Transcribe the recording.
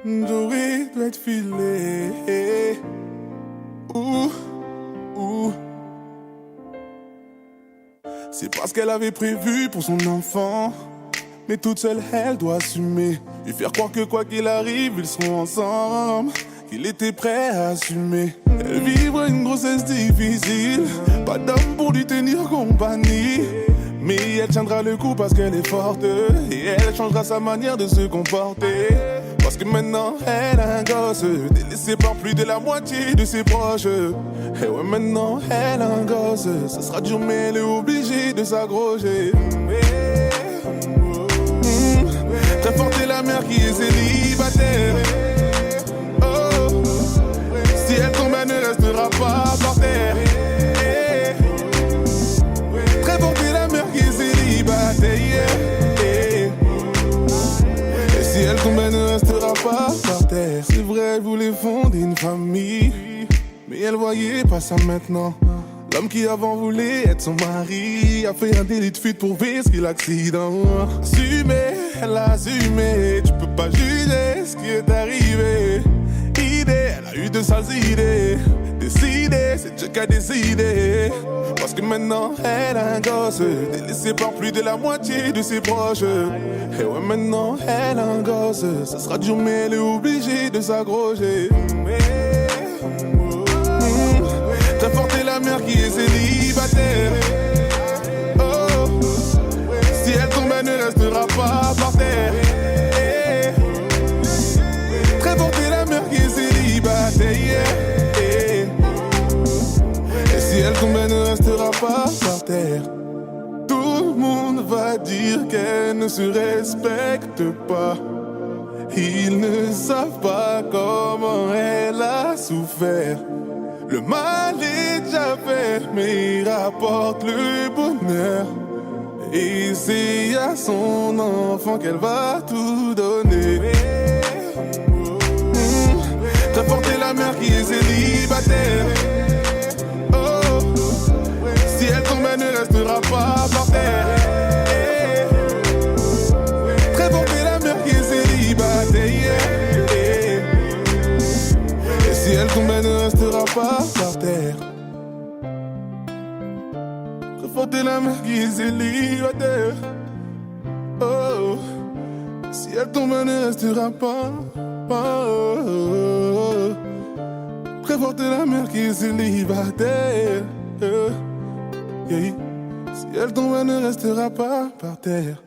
Joey doit être filé. Ouh, ouh. C'est pas ce qu'elle avait prévu pour son enfant. Mais toute seule, elle doit assumer. Lui faire croire que quoi qu'il arrive, ils seront ensemble. Qu'il était prêt à assumer. Elle vivra une grossesse difficile. Pas d'homme pour lui tenir compagnie. Mais elle tiendra le coup parce qu'elle est forte. Et elle changera sa manière de se comporter. Parce que maintenant, elle a un gosse. Délaissée par plus de la moitié de ses proches. Et ouais, maintenant, elle a un gosse. Ça sera dur, mais elle est obligée de s'accrocher. Très forte est la mère qui est célibataire. Oh, si elle tombe, elle ne restera pas par terre. Très forte est la mère qui est célibataire. Et si elle tombe, elle ne restera pas par terre. C'est vrai, elle voulait fonder une famille, mais elle voyait pas ça maintenant. L'homme qui avant voulait être son mari a fait un délit de fuite pour risquer l'accident. Assumé, elle a assumé. Tu peux pas juger ce qui est arrivé. Idée, elle a eu de sales idées. Décider, c'est Dieu qui a décidé. Parce que maintenant, elle a un gosse. Délaissée par plus de la moitié de ses proches. Et ouais, maintenant, elle a un gosse. Ça sera dur, mais elle est obligée de s'accrocher. Très forte est la mère qui est célibataire. Oh, si elle tombe, elle ne restera pas par terre. Très forte est la mère qui est célibataire. Et si elle tombe, elle ne restera pas par terre. Tout le monde va dire qu'elle ne se respecte pas. Ils ne savent pas comment elle a souffert. Le mal est déjà fait, mais il rapporte le bonheur. Et c'est à son enfant qu'elle va tout donner. Très forte est la mère qui est célibataire. Oh, si elle tombe, elle ne restera pas par terre. Très forte est la mère qui est célibataire. Et si elle tombe, elle ne restera pas par terre. Très forte est la mère qui est célibataire. Oh, si elle tombe, elle ne restera pas. Oh. Très forte est la mère qui est célibataire. Yeah. Si elle tombe, elle ne restera pas par terre.